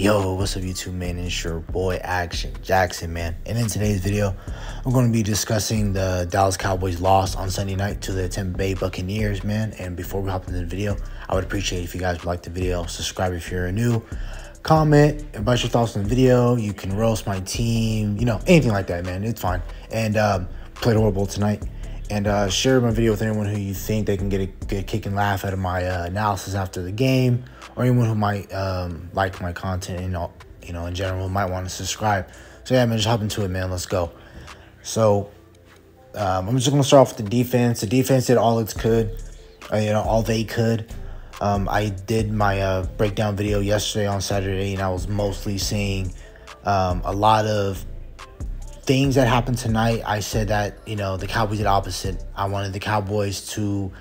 Yo, what's up YouTube, man? It's your boy Action Jackson, man. And in today's video, I'm going to be discussing the Dallas Cowboys loss on Sunday night to the Tampa Bay Buccaneers, man. And before we hop into the video, I would appreciate if you guys would like the video, subscribe if you're new, comment about your thoughts on the video. You can roast my team, anything like that, man. It's fine. And played horrible tonight. And share my video with anyone who you think they can get a kick and laugh out of my analysis after the game, or anyone who might like my content and in general might want to subscribe. So yeah, man, just hop into it, man. Let's go. So I'm just gonna start off with the defense. The defense did all it could, all they could. I did my breakdown video yesterday on Saturday, and I was mostly seeing a lot of things that happened tonight. I said that, the Cowboys did opposite. I wanted the Cowboys to,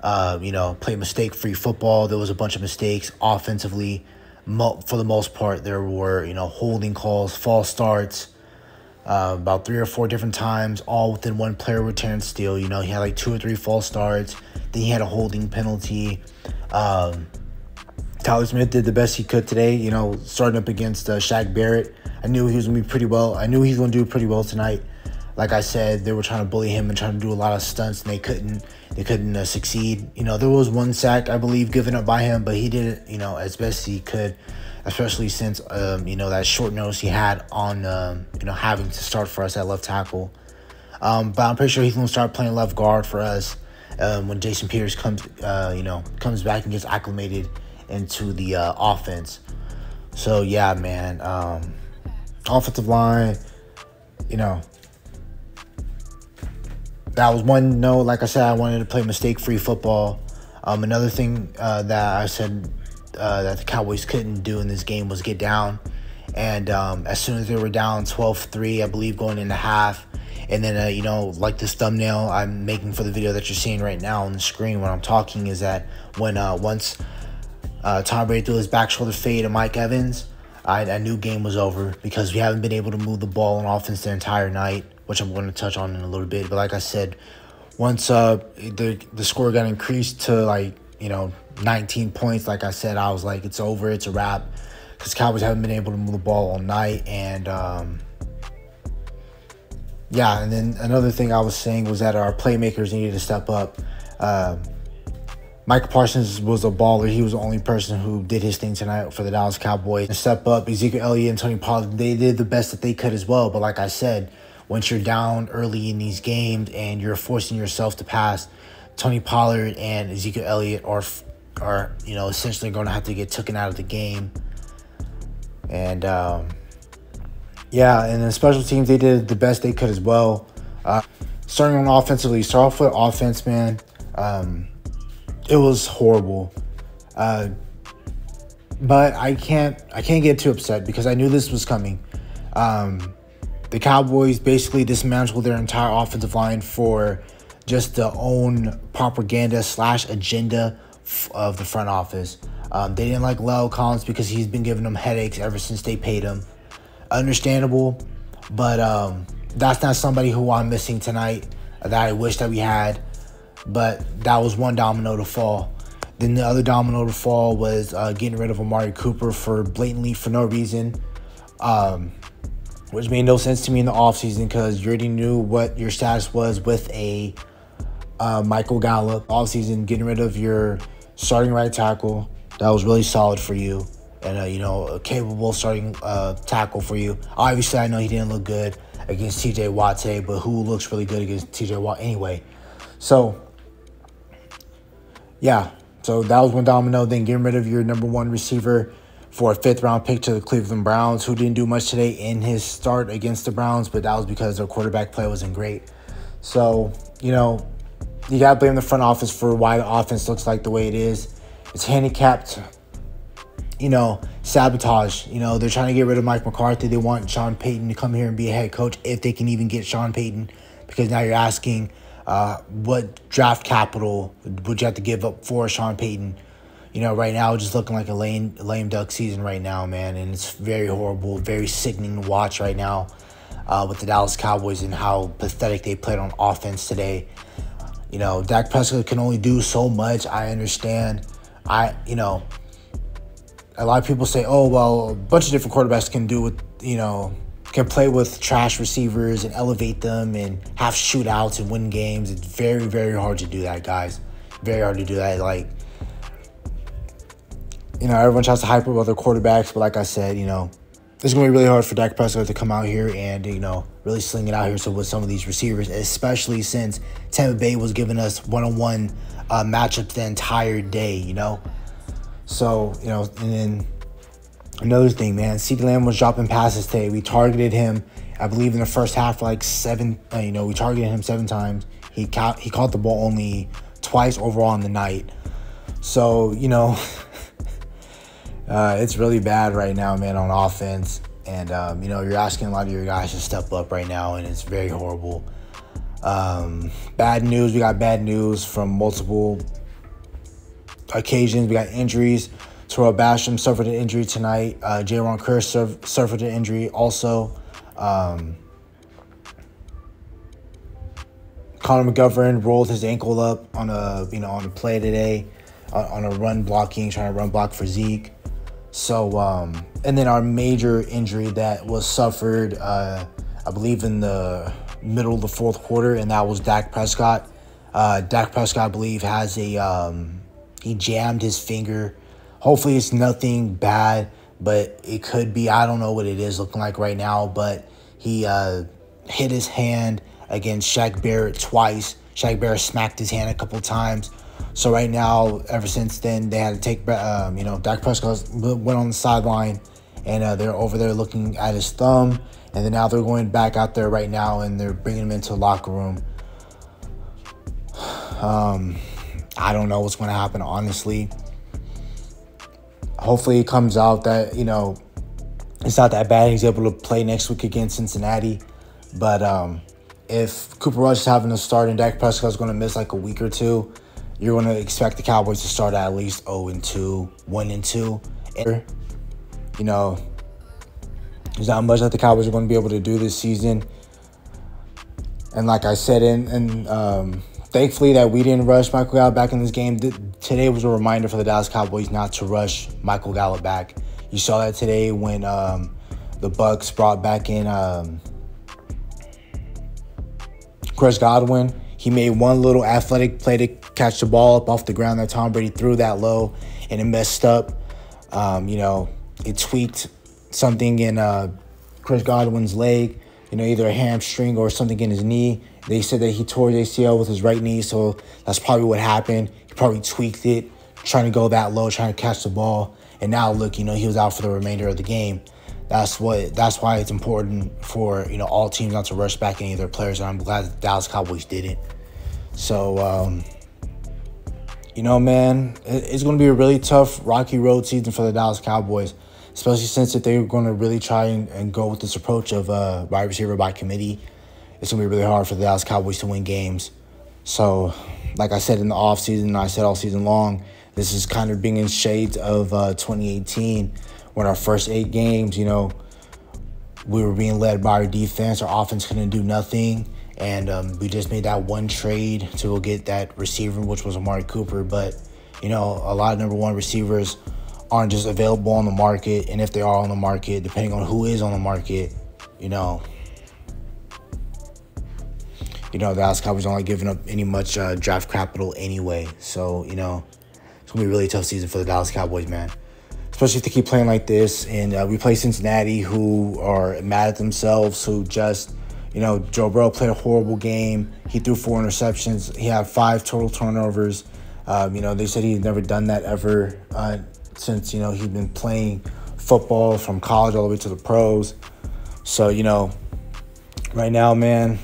play mistake-free football. There was a bunch of mistakes offensively. For the most part, there were, holding calls, false starts, about 3 or 4 different times, all within one player return steal. He had like 2 or 3 false starts. Then he had a holding penalty. Tyler Smith did the best he could today, starting up against Shaq Barrett. I knew he was going to be pretty well. I knew he was going to do pretty well tonight. Like I said, they were trying to bully him and trying to do a lot of stunts, and they couldn't succeed. There was 1 sack, I believe, given up by him, but he did it, as best he could, especially since, that short notice he had on, having to start for us at left tackle. But I'm pretty sure he's going to start playing left guard for us when Jason Peters comes back and gets acclimated into the offense. So, yeah, man, offensive line, that was one note. Like I said, I wanted to play mistake-free football. Another thing that I said that the Cowboys couldn't do in this game was get down. And as soon as they were down 12-3, I believe, going into half, and then, like this thumbnail I'm making for the video that you're seeing right now on the screen when I'm talking, is that when once Tom Brady threw his back shoulder fade to Mike Evans, I knew game was over, because we haven't been able to move the ball on offense the entire night, which I'm going to touch on in a little bit. But like I said, once the score got increased to 19 points, like I said, I was like, it's over, it's a wrap, because Cowboys haven't been able to move the ball all night. And yeah, and then another thing I was saying was that our playmakers needed to step up. Micah Parsons was a baller. He was the only person who did his thing tonight for the Dallas Cowboys. And step up, Ezekiel Elliott and Tony Pollard, they did the best that they could as well. But like I said, once you're down early in these games and you're forcing yourself to pass, Tony Pollard and Ezekiel Elliott are essentially going to have to get taken out of the game. And yeah, and then special teams, they did the best they could as well. Starting on offensively, start off with offense, man. It was horrible, but I can't get too upset, because I knew this was coming. The Cowboys basically dismantled their entire offensive line for just their own propaganda / agenda of the front office. They didn't like Lyle Collins because he's been giving them headaches ever since they paid him. Understandable, but that's not somebody who I'm missing tonight that I wish that we had. But that was one domino to fall. Then the other domino to fall was getting rid of Amari Cooper for no reason, which made no sense to me in the offseason, because you already knew what your status was with a Michael Gallup. Offseason, getting rid of your starting right tackle, that was really solid for you, and a capable starting tackle for you. Obviously, I know he didn't look good against T.J. Watt today, but who looks really good against T.J. Watt anyway? So yeah, so that was one domino. Then getting rid of your #1 receiver for a 5th-round pick to the Cleveland Browns, who didn't do much today in his start against the Browns, but that was because their quarterback play wasn't great. So, you got to blame the front office for why the offense looks like the way it is. It's handicapped, sabotage. They're trying to get rid of Mike McCarthy. They want Sean Payton to come here and be a head coach, if they can even get Sean Payton, because now you're asking, what draft capital would you have to give up for Sean Payton? Right now, just looking like a lame duck season right now, man. And it's very horrible, very sickening to watch right now with the Dallas Cowboys and how pathetic they played on offense today. Dak Prescott can only do so much. I understand. a lot of people say, oh, well, a bunch of different quarterbacks can do with, can play with trash receivers and elevate them and have shootouts and win games. It's very, very hard to do that, guys. Very hard to do that. Like, everyone tries to hype up other quarterbacks, but like I said, it's going to be really hard for Dak Prescott to come out here and, really sling it out here. So with some of these receivers, especially since Tampa Bay was giving us one-on-one matchups the entire day, So, and then another thing, man, CeeDee Lamb was dropping passes today. We targeted him, I believe, in the first half, like we targeted him 7 times. He caught the ball only twice overall in the night. So, it's really bad right now, man, on offense. And, you're asking a lot of your guys to step up right now, and it's very horrible. Bad news. We got bad news from multiple occasions. We got injuries. Terrell Basham suffered an injury tonight. Jaron Kearse suffered an injury also. Connor McGovern rolled his ankle up on a play today, on a run blocking, trying to run block for Zeke. So, and then our major injury that was suffered, I believe in the middle of the fourth quarter, and that was Dak Prescott. Dak Prescott, I believe, has he jammed his finger. Hopefully it's nothing bad, but it could be. I don't know what it is looking like right now, but he hit his hand against Shaq Barrett twice. Shaq Barrett smacked his hand a couple times. So right now, ever since then, they had to take, Dak Prescott went on the sideline, and they're over there looking at his thumb. And then now they're going back out there right now, and they're bringing him into the locker room. I don't know what's going to happen, honestly. Hopefully it comes out that, it's not that bad. He's able to play next week against Cincinnati. But if Cooper Rush is having to start and Dak Prescott's going to miss like a week or two, you're going to expect the Cowboys to start at least 0-2, 1-2. There's not much that the Cowboys are going to be able to do this season. And like I said, thankfully that we didn't rush Michael Gallup back in this game. Today was a reminder for the Dallas Cowboys not to rush Michael Gallup back. You saw that today when the Bucks brought back in Chris Godwin. He made one little athletic play to catch the ball up off the ground that Tom Brady threw that low, and it messed up. It tweaked something in Chris Godwin's leg, either a hamstring or something in his knee. They said that he tore his ACL with his right knee, so that's probably what happened. He probably tweaked it, trying to go that low, trying to catch the ball. And now, look, he was out for the remainder of the game. That's why it's important for, all teams not to rush back any of their players, and I'm glad the Dallas Cowboys didn't. So, man, it's going to be a really tough, rocky road season for the Dallas Cowboys, especially since if they're going to really try and go with this approach of wide receiver by committee. It's going to be really hard for the Dallas Cowboys to win games. So, like I said in the offseason, and I said all season long, this is kind of bringing shades of 2018 when our first 8 games, we were being led by our defense. Our offense couldn't do nothing. And we just made that one trade to go get that receiver, which was Amari Cooper. But, a lot of number 1 receivers aren't just available on the market. And if they are on the market, depending on who is on the market, the Dallas Cowboys aren't giving up any much draft capital anyway. So, it's going to be a really tough season for the Dallas Cowboys, man. Especially if they keep playing like this. And we play Cincinnati, who are mad at themselves, who just, Joe Burrow played a horrible game. He threw 4 interceptions. He had 5 total turnovers. They said he's never done that ever since, he'd been playing football from college all the way to the pros. So, right now, man,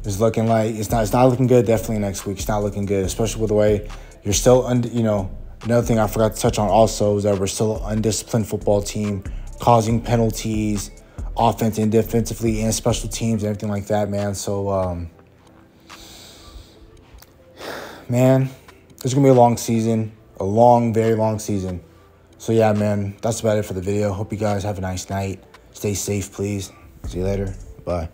it's looking like it's not looking good. Definitely next week, it's not looking good, especially with the way you're still Another thing I forgot to touch on also is that we're still an undisciplined football team, causing penalties, offense and defensively, and special teams and everything like that, man. So, man, it's gonna be a long season, very long season. So yeah, man, that's about it for the video. Hope you guys have a nice night. Stay safe, please. See you later. Bye.